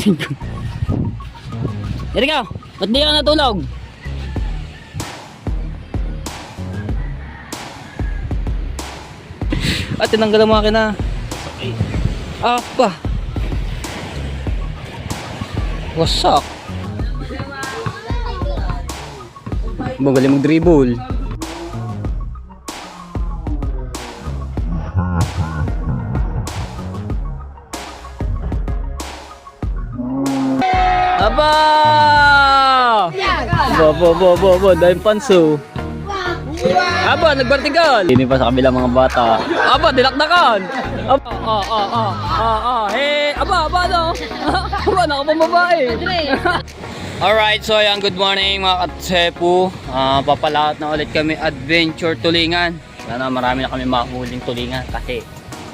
kapatid ko. Erika, ba't di ka natulog? Tinanggal ang makina. Pa. Wasak. Magaling mag-dribble. Aba! Bo, dahil panso. Aba, nagbartigal. Hindi pa sa kabilang mga bata. Aba, dilakdakan. Aba, no? Aba, nakapambabae. Alright, so ayan, good morning mga katsepu. Papalaot na ulit kami adventure tulingan. Sana marami na kami mahuling tulingan kasi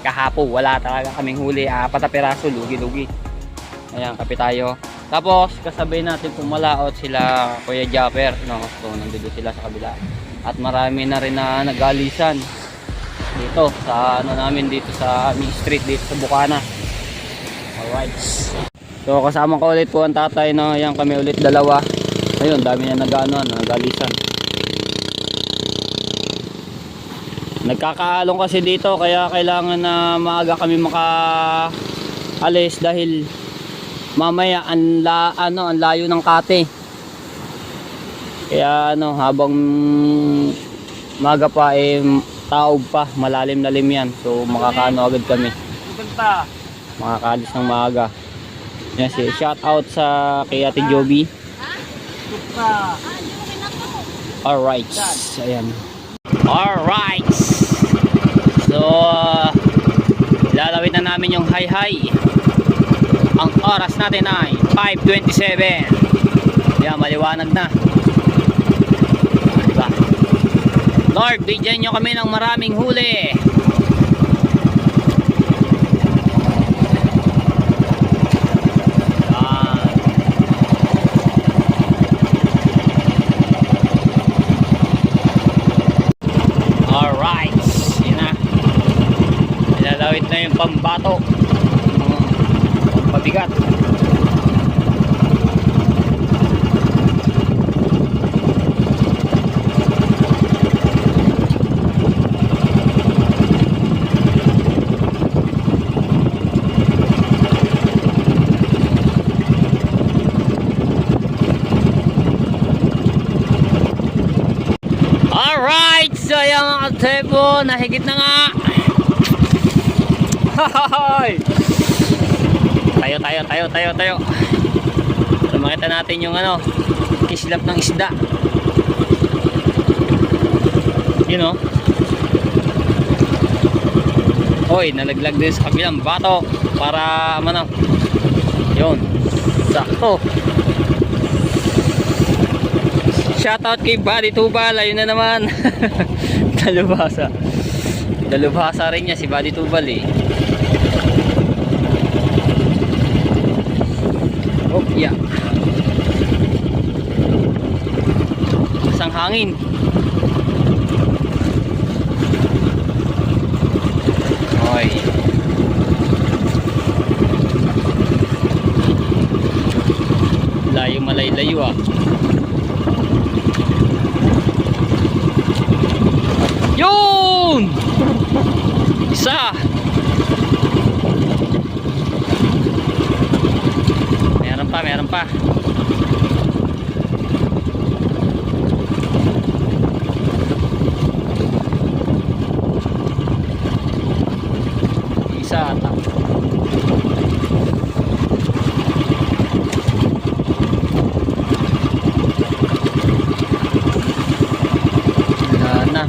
kahapon wala talaga kaming huli. 4 na piraso, lugi-lugi. Ayan, kape tayo. Tapos kasabay natin pumalaot sila Kuya Japper, no? So nandito sila sa kabila. At marami na rin na nagalisan dito sa namin dito sa Main Street dito sa Bukana. Alright. So kasama ko ulit po ang tatay, no? Ayan, kami ulit dalawa. Ayun, dami na nagalisan. Nagkakaalong kasi dito kaya kailangan na maaga kami makaalis dahil mamaya ang layo ng kate. Kaya habang maga pa taob pa, malalim-lalim yan. So makakaano agad kami. Makakaalis ng maaga. Yan, shout out sa kay Ate Joby. Alright. Ayan. Alright. So lalawin na namin yung hi-hi. Ang oras natin ay 5:27. Yan, maliwanag na. Diba? Lord, bigyan nyo kami ng maraming huli. Alright. Yan na. Ilalawit na yung pambato. Pabigat. Alright, so ayan mga katsepo, nahigit na nga. Hahahay! Tayo. So, makita natin yung kislap ng isda. You know? Hoy, nalaglag din sa kabilang bato para yun, sakto. Shoutout kay Buddy Tubal, ayun na naman. Dalubhasa rin niya si Buddy Tubal eh. Oh, yeah. Isang hangin. Oy. Layo ah. Yun! Isa! Meron pa. Isa ata. Na.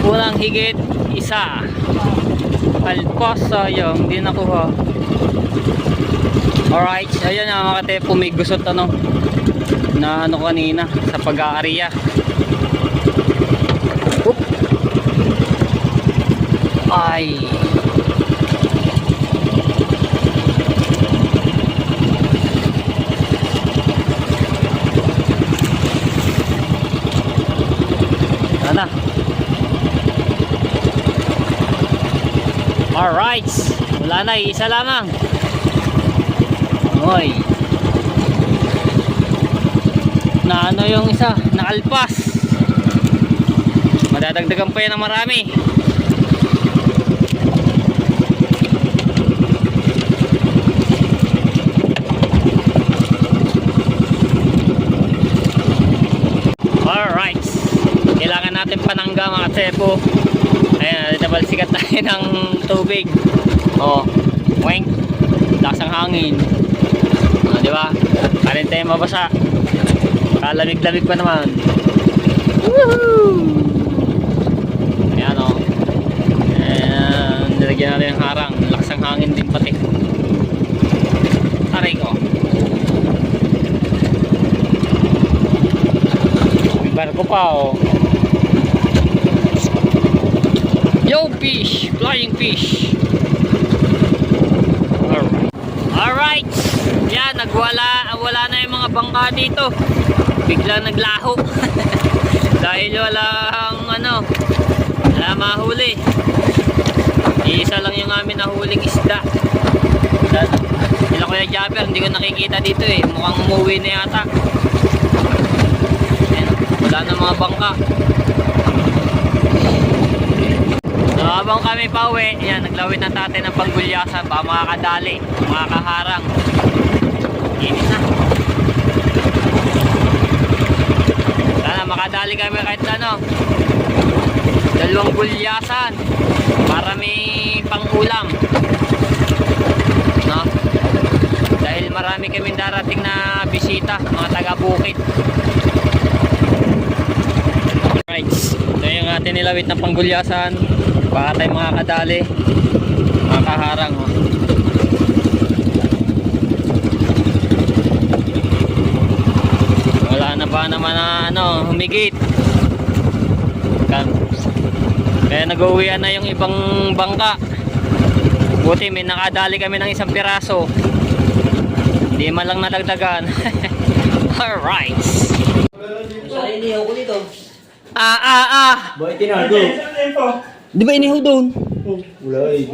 Kulang higit isa. Alposo yung di nakuha. Alright, ayun na mga kate, pumigusot na kanina sa pag-aariya. Ay. Sana. Alright. Wala na, isa lamang. Oy. Na ano yung isa? Naalpas. Madadagdagan pa yan ng marami. Alright. Kailangan natin panangga mga tsepo. Ayan, nabalsikat tayo ng tubig. Oh, weng. Lasang hangin. Oh, di ba? Kanin tayo mabasa. Kalamig-lamig pa naman. Woohoo! Ayan o. Ayan, nilagyan natin ng harang. Lakas ang hangin din pati. Aray ko. May barko pa o. Yo fish! Flying fish! Alright! Yan, wala na yung mga bangka dito. Biglang naglaho. Dahil wala mahuli. Isa lang yung amin nahuling isda. Sila Kuya Japper, hindi ko nakikita dito eh. Mukhang umuwi na yata. Ayan, wala na mga bangka. So habang kami pauwi, yan, naglawin na tatay ng panggulyasan. Baka makakadali, makakaharang. Inis na. Sana makadali kami kahit ano. 2 gulyasan para may pang-ulam. No? Dahil marami kaming darating na bisita, mga taga-bukid. Right. Ito yung atin nilawit na panggulyasan. Baka tayo makakadali, makakaharang. Oh. Wala na ba naman na humigit. Kaya nag-uwian na yung ibang bangka. Buti may nakadali kami ng 1 piraso. Hindi man lang nadagdagan. Alright. Inihaw ko dito. Bakit tinago? Di ba inihaw doon? Wala eh.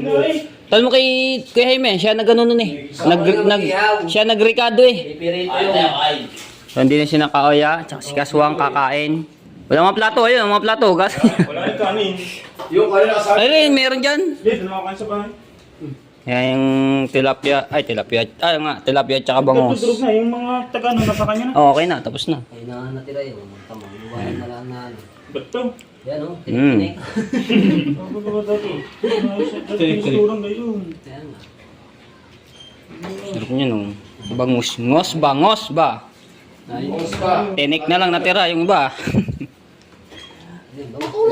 Tol mo kay Jaime, siya nag-ano nun eh. Siya nagrekado eh. Pipirito yung... So, hindi na siya nakaoya, tsaka si Kaswang kakain. Wala mga plato, ayun, mga plato. Gas. Wala yung kanin. Yung kanina sa... Ayun, meron dyan. Hindi, nakakain sa bahay. Yan yung tilapia, tilapia tsaka bangos. Durog na, yung mga taga nasa kanya na. Oh, okay na, tapos na. Ay na natira yung tamang. Buwan na lang na ano. Ba't to? Yan o. Mm. Ano ba ba dati? Sigurang ngayon. Yan nga. Sarap niya no. Bangus, bangos ba? Ayos pa. Tinik na lang natira yung iba.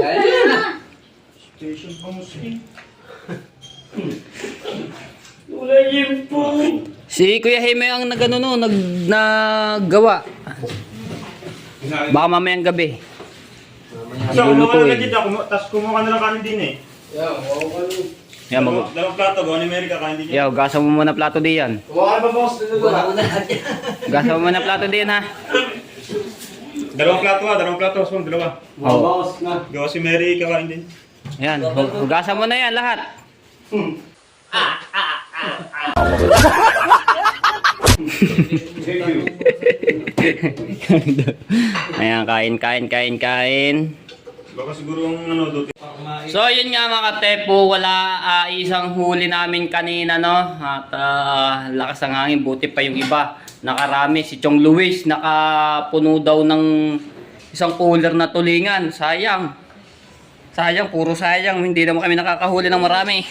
Yan. Station pa mo si... Wala yun po. Si Kuya Jaime ang nagano no, naggawa. Baka mamayang gabi. So, kumuha Lulutuin. na dito, tapos kumuha ka na lang kanin din eh. Yan Dalawang plato, gawa ni Mary kakain din Yaw, yan. gasa mo muna plato diyan. Wala ko na lahat yan. Gasa mo muna plato diyan ha. Dalawang plato, so dalawa. Oh. Gawa si Mary kakain din. Yan, hugasan mo na yan lahat. Ayan, kain. Baka siguro ang doon. So yun nga mga katepo, wala isang huli namin kanina no. At lakas ng hangin, buti pa yung iba. Nakarami, si Chong Luis nakapuno daw ng isang cooler na tulingan. Sayang, puro sayang. Hindi naman kami nakakahuli ng marami.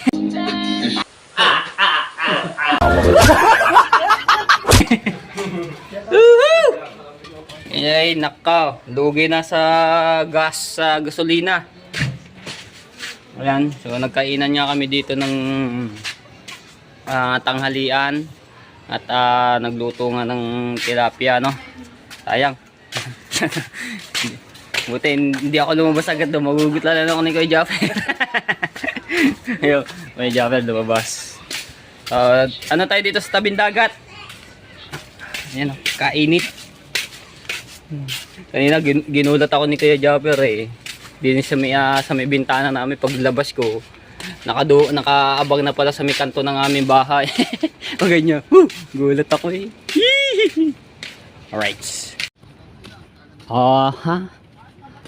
Ay, nakaw. Lugi na sa gasolina. Ayan, so nagkainan nga kami dito ng tanghalian. At nagluto nga ng tilapia, no? Sayang. Buti, hindi ako lumabas agad doon. Magugulat lang ako ni Kuya Japper. Ayun, may Japper lumabas. Ano tayo dito sa tabing dagat? Ayan, kainit. Kanina ginulat ako ni Kuya Japper eh. Din sa may bintana namin paglabas ko. Nakaabang na pala sa may kanto ng aming bahay. O ganyan. Gulat ako eh. Alright. Aha.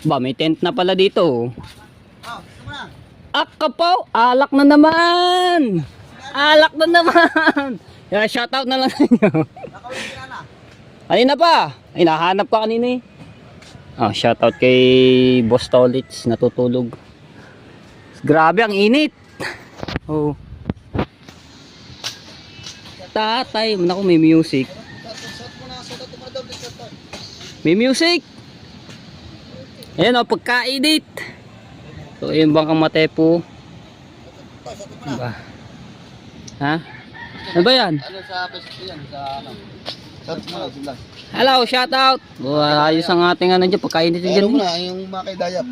Ba, may tent na pala dito. Akapaw, alak na naman. Alak na naman. Yeah, shoutout na lang ninyo. Kanina pa. Ay, nahanap ka kanina eh. Shoutout kay Boss Tolits, natutulog. Grabe ang init. Oh. Tatay, naku, may music. May music. Ayan o, pagka-edit. So, yung bangkang Matepo. Ano ba? Ha? Ano ba yan? Ano sa Facebook yan? Sa ano? Sa Hello, shout out. Ayos ang ating ano dyan, pagka-edit dyan. Ano na, yung Makay Dayap.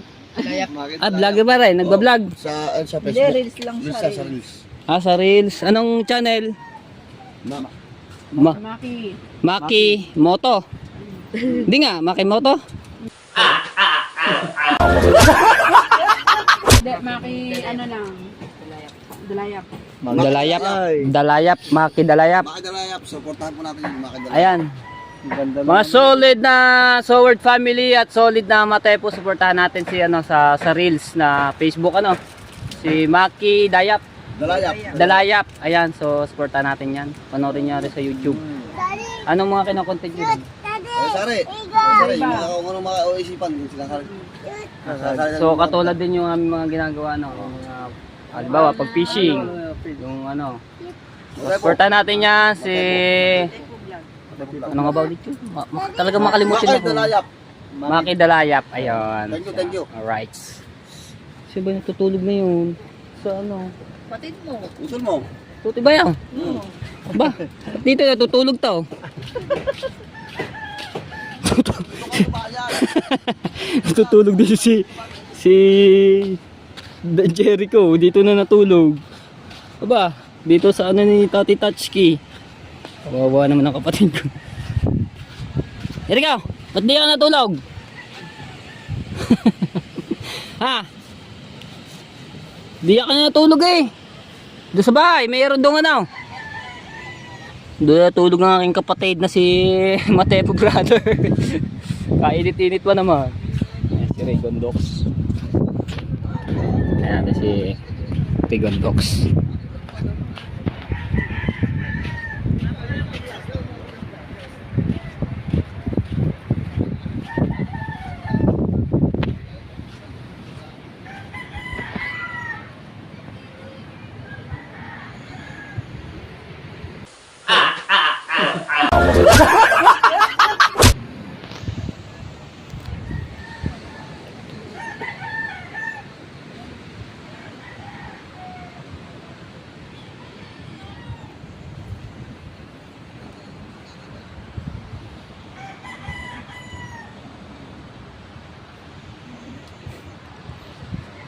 Vlogger ba rin? Nagba-vlog? Sa Facebook. Hindi, reels lang Reels siya. sa Reels. Sa Reels. Anong channel? Maki. Maki Moto. Hindi nga, Maki Moto. Hindi, Maki, ano lang. Dalayap. Dalayap. Dalayap. Maki Dalayap. Makay Dayap, supportahan po natin yung Makay Dayap. Ayan. Mga solid na Soward family at solid na Matepo, supportahan natin si ano sa Reels na Facebook ano. Si Maki Dayap. Dalayap. Ayan, so supportahan natin 'yan. Panoorin niyo rin sa YouTube. Anong mga kino-content niyo? Sari, yung mga isipan din sila sari. So katulad din yung aming mga ginagawa no, mga halimbawa pag fishing, yung ano. Supportahan natin 'yan si ano nga ba ulit yun? Talagang makalimutin Makay ako. Dayap. Maki Dalayap. Ayun. Thank you. Alright. Kasi ba natutulog na yun? Sa ano? Patid mo. Usul mo. Tuti ba yan? Ba? Dito natutulog to. Natutulog din si Jericho. Dito na natulog. Aba, dito sa ano ni Tati Tatchki. Kawawa naman ang kapatid ko. Jericho, ba't di ka natulog? Ha? Di ka na natulog eh. Doon sa bahay, mayroon doon ano. Doon natulog ng aking kapatid na si Matepo brother. Kainit-init pa naman. Ayan, si Ray Gondox. Ayan natin si Ray Gondox.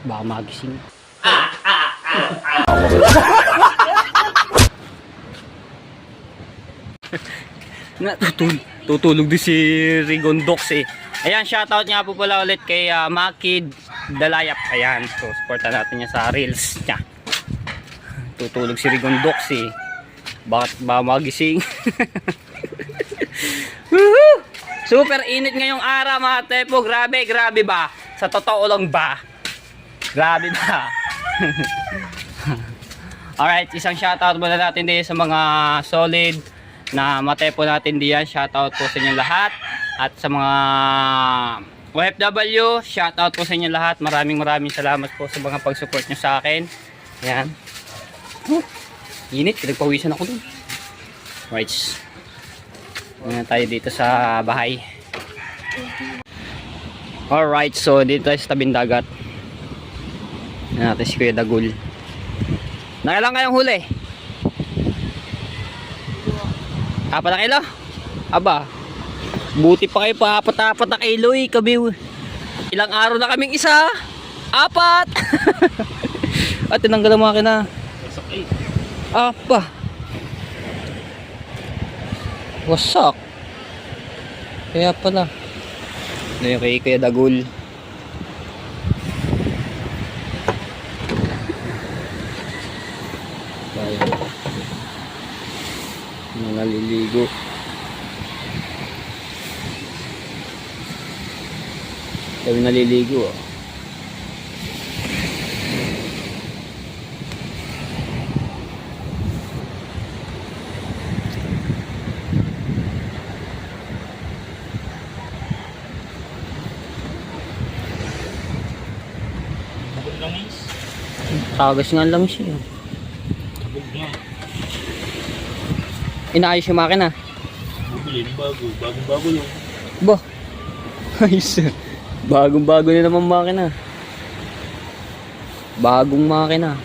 Baka magising. Tutulog din si Rigondox eh. Ayan, shoutout nga po pala ulit kay Maki Dalayap. Ayan, so supportan natin niya sa Reels niya. Tutulog si Rigondox eh. Bakit ba magising? Super init ngayong araw mga tepo. Grabe, grabe ba? Sa totoo lang ba? Grabe ba? Alright, isang shoutout muna natin din sa mga solid na Matepo natin diyan. Shoutout po sa inyo lahat. At sa mga OFW, shoutout po sa inyo lahat. Maraming salamat po sa mga pag-support nyo sa akin. Ayan. Init, pinagpawisan ako dun. Right. Ayan tayo dito sa bahay. Alright, so dito tayo sa tabing dagat. Ayan natin si Kuya Dagul. Nakailang kayong huli? 4 na kilo? Aba, buti pa kayo pa 4 na kilo eh, kami. Ilang araw na kaming isa? 4! At tinanggal ang makina. Sakay. Apa. Wasak. Kaya pala. Ano yung kay Kuya Dagul? Ayan. Naliligo. Kami naliligo ah. Bukod lang is. Tagas nga lang siya. Bukod nga. Inaayos yung makina. Bumili ng bago. Bagong-bago yung. Ba? Ayos. Bagong-bago na naman makina. Bagong makina.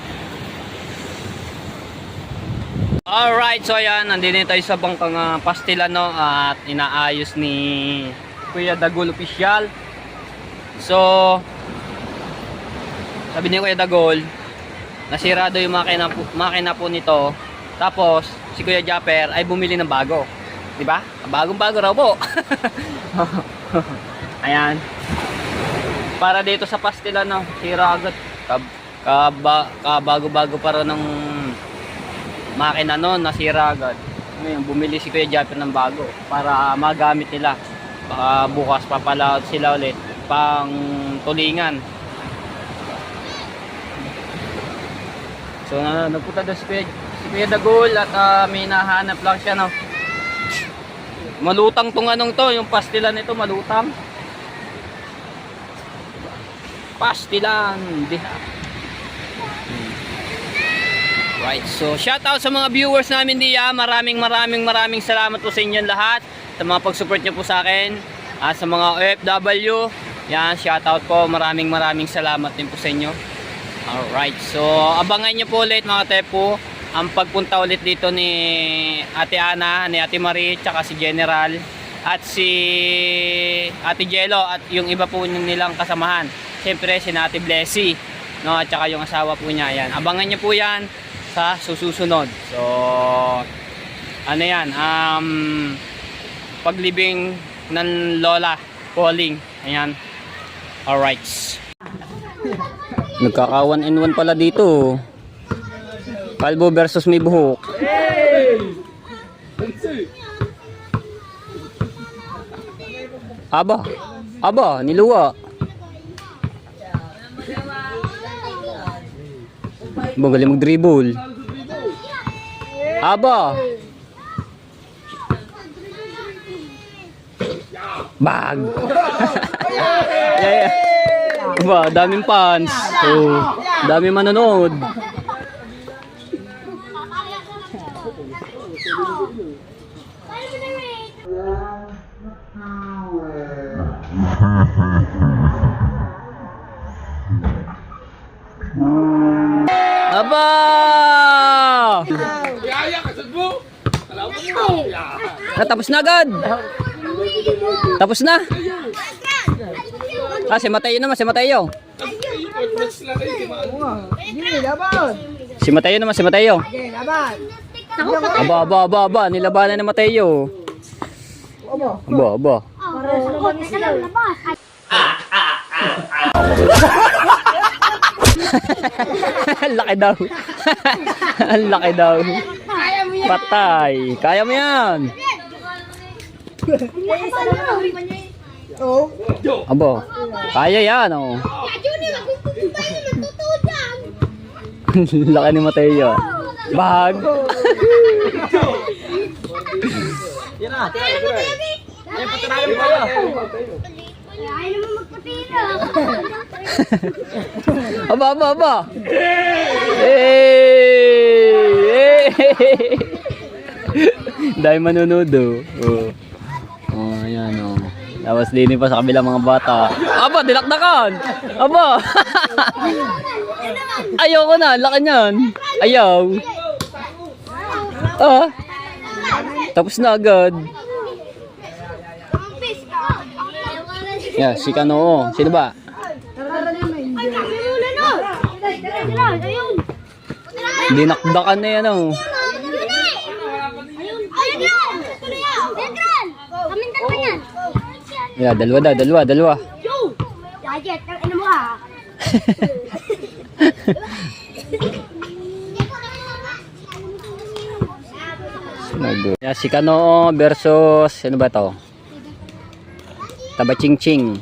Alright, so ayan, nandito tayo sa bangkang Pastilano at inaayos ni Kuya Dagul Official. So, sabi ni Kuya Dagul, nasira daw yung makina po nito. Tapos, si Kuya Japper ay bumili ng bago. Diba? Bagong-bago raw po. Ayan. Para dito sa Pastilano, sira agad. Kabago-bago pa rin ng makina noon, nasira agad. Ngayon, bumili si Kuya Japper ng bago para magamit nila. Baka bukas papalaot sila ulit pang tulingan. So, nagpunta doon si Kuya Dagul at may nahanap lang siya, no. Malutang tong anong to, yung pastilan nito malutang. Pastilan, diha. Right, so shout out sa mga viewers namin diya. Maraming salamat po sa inyong lahat sa mga pag-support niyo po sa akin. At sa mga OFW, yan, shout out po. Maraming salamat din po sa inyo. Alright, so abangan niyo po ulit mga tepo ang pagpunta ulit dito ni Ate Ana, ni Ate Marie, tsaka si General at si Ate Jello at yung iba po nilang kasamahan. Siyempre si Ate Blessy, no, at tsaka yung asawa po niya. Yan, abangan niyo po yan sa susunod. So ano yan, paglibing ng Lola Pauling. Ayan. Alright. Nagkaka 1-in-1 pala dito. Kalbo versus may buhok. Aba, niluwa. Magaling mag-dribble. Aba. Bag. Yeah. Ba, daming fans. So, daming manonood. Aba! Tapos na agad. Tapos na. Ah, si Mateo naman, si Mateo. Si Mateo naman, si Mateo. Aba, nilabanan ni Mateo. Aba. Laki daw. Ang laki daw. Patay. Kaya mo yan. Aba. Kaya yan, oh. Laki ni Mateo. Bag. Yan na. Yan, patiragan mo kayo. Ay, naman magpatira. Aba. Dahil manunood, oh. Oh, ayan, oh. Tapos lini pa sa kabilang mga bata. Aba, dilakdakan. Aba. Ayoko na, laki niyan. Ayaw. Ah. Tapos na agad. Yeah, si Kano. Sino ba? Ay, kasi muna no. Ayun. Dinakdakan na yan oh. Ayun yan! Tuloy yan! Dekran! Kamintan mo yan! Yeah, dalawa. Yo! Jajet, ang ino mo ah! Yeah, si Kanoo versus ano ba to? Tabachingching.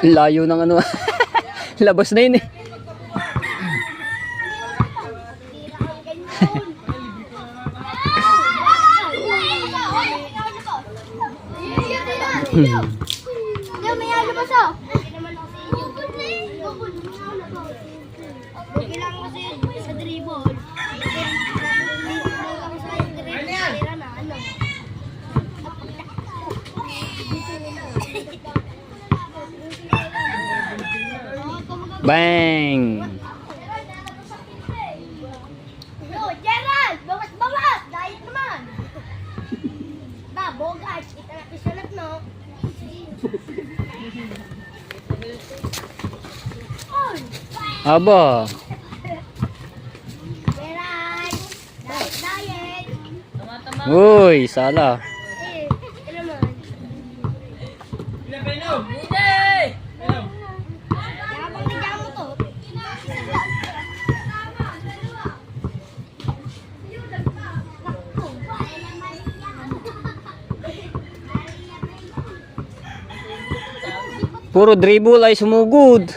Layo ng ano. Labas na yun eh. Yo, may alabas oh! Kailangan kasi sa dribble. Bang! Yo, Gerald! Bawas! Diet naman! Babo, guys. Kita na pisalat, no? Aba. Gerald! Diet! Uy, sala. Eh, ito naman. Yabang bigyan mo to. Puro dribble ay sumugod.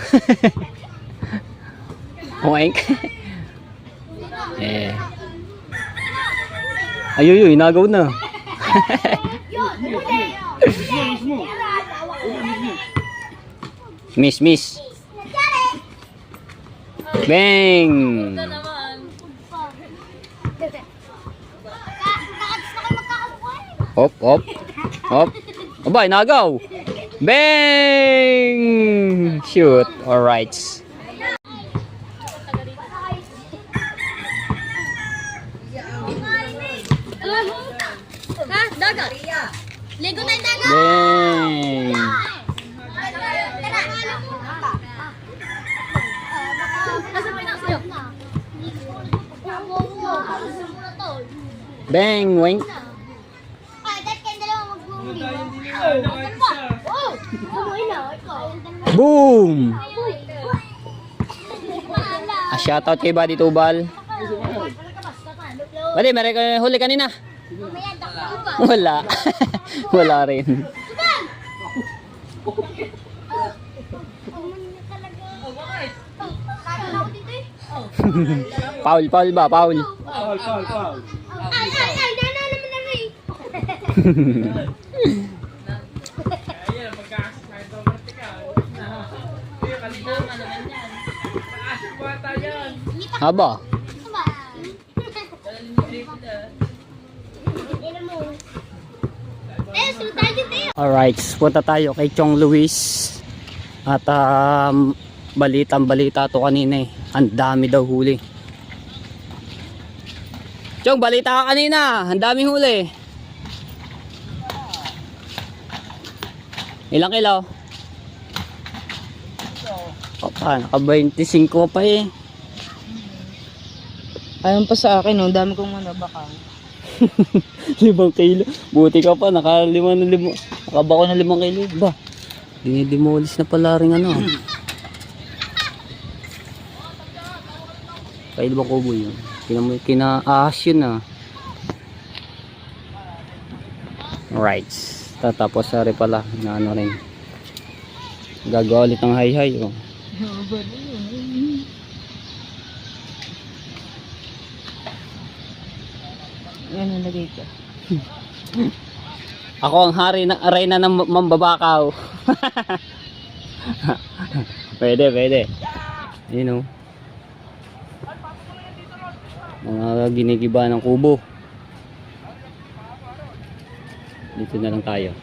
Oink. Eh. Ayuy, nagaw na. Yun, huli! Gerald, hawak mo. Miss. Bang! Hop. Abay, nagaw. Bang! Shoot. Alright. Ha? Dagat? Ligo na yung dagat! Bang! Bang! Wink. Ay, dahil kayong dalawa mag-booming. Oh! Umuwi na. Boom! Shoutout kay Buddy Tubal. Buddy, meron huli kanina. Wala. Wala rin. Paul ba? Paul. Ay, naman na rin. Haba. Alright, punta tayo kay Chong Luis. At balita to kanina eh. Ang dami daw huli. Chong, balita ka kanina. Ang dami huli. Ilang kilo? Opa, naka 25 pa eh. Ayun pa sa akin, no? Dami kong baka. 5 kilo. Buti ka pa, nakabako na 5 kilo. Ba, dinidemolis na pala rin ano. Kaya ba kubo yun? Kinaahas yun ah. Alright. Tatapos sari pala na ano rin. Gagawa ulit ng hay-hay oh. Ano nalagay ka? Ako ang aray na ng mambabakaw. Pwede. Yun o. Mga ginigiba ng kubo. Dito na lang tayo.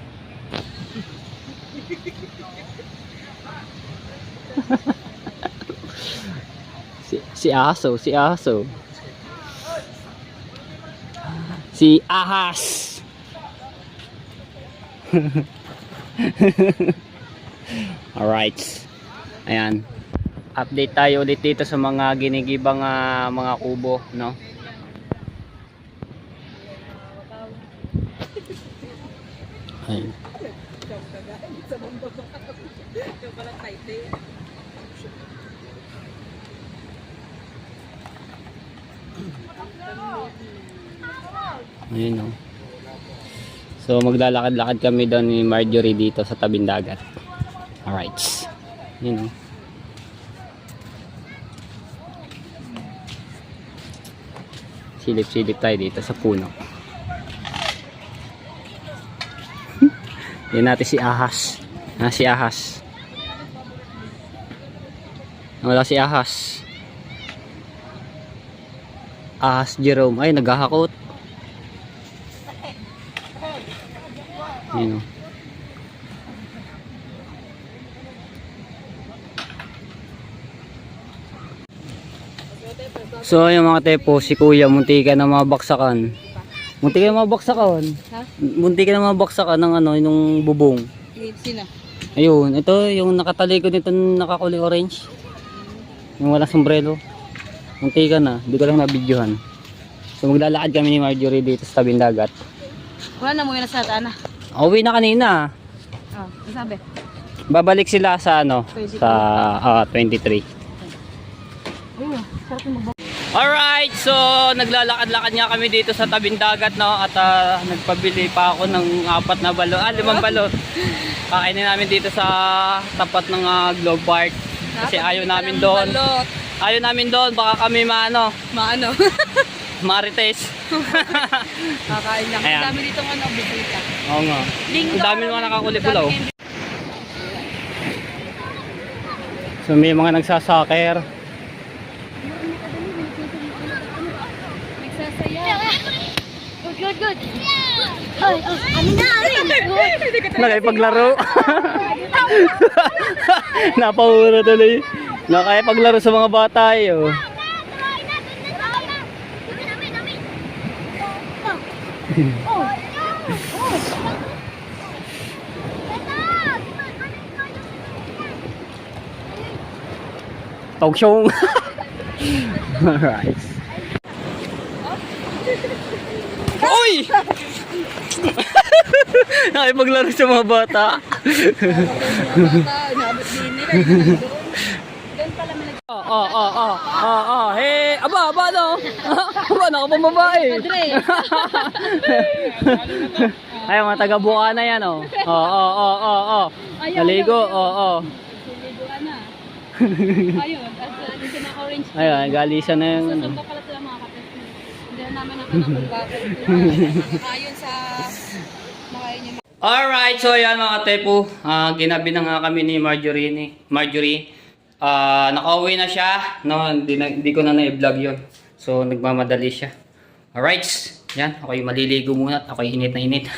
Si Aso. Si Ahas. Alright. Ayan. Update tayo ulit dito sa mga ginigibang mga kubo, no? Ayan. Ayun, no? So maglalakad-lakad kami doon ni Marjorie dito sa tabing dagat. Alright. Yun, no? Silip-silip tayo dito sa puno. Yan natin si Ahas. Si Ahas. Wala si Ahas. Ahas Jerome. Ay, naghahakot. Ayun, oh. So yung mga tepo, si kuya muntikan na mabaksakan. Muntikan na mabaksakan. Ha? Muntikan na mabaksakan ng ano, yung bubong. Sino? Ayun, ito yung nakatalikod nito nakakulay orange. Yung walang sombrero. Muntikan na, di ko lang nabidyohan. So maglalakad kami ni Marjorie dito sa tabing dagat. Wala na muna sa Tana. Uwi na kanina. Oh, sabi. Babalik sila sa ano, 23. sa 23. Ayun, sarap yung magbak. Alright, so naglalakad-lakad nga kami dito sa tabing dagat, no? At nagpabili pa ako ng 4 na balot, 5 balot. Kakainin namin dito sa tapat ng Globe Park. Kasi ayaw namin doon. Ayaw namin doon, baka kami maano, Maano? marites. Kakain lang. Ayan. Ang dami dito ano, bisita. Oo nga. Ang dami mga nakakulipulaw. So may mga nagsasaker. Nagsasaya. Good. Ay, amin na, amin. Nakapaglaro. Napahura tuloy. Nakapaglaro sa mga bata eh. Oh. Talk show. Alright. Uy! Nakipaglaro sa mga bata. Nabot din nila. Doon pala may Hey, aba, no? Aba, nakapambabae. Padre. Ay, mga taga-buka na yan, oh. Naligo, Siliguan na. Ayun, at yung kinaka-orange. Ayun, galisa na yung ano. Sasamba pala sila mga kapatid. Hindi na naman ako nakapagbago. Ayun sa mga inyo. Alright, so yan mga tepo. Ginabi na nga kami ni Marjorie. Nakauwi na siya. No, hindi ko na na-vlog yun. So, nagmamadali siya. Alright, yan. Ako'y maliligo muna at ako'y init na init.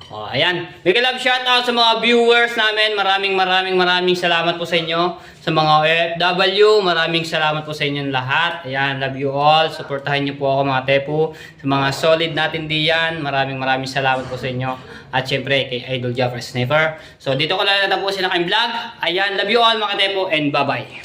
Ayan. Big love shoutout sa mga viewers namin. Maraming salamat po sa inyo. Sa mga OFW, maraming salamat po sa inyong lahat. Ayan, love you all. Suportahan niyo po ako mga tepo. Sa mga solid natin diyan, maraming salamat po sa inyo. At syempre kay Idol Jaffer Sniper. So dito ko lang natapusin ang aking vlog. Ayan, love you all mga tepo and bye-bye.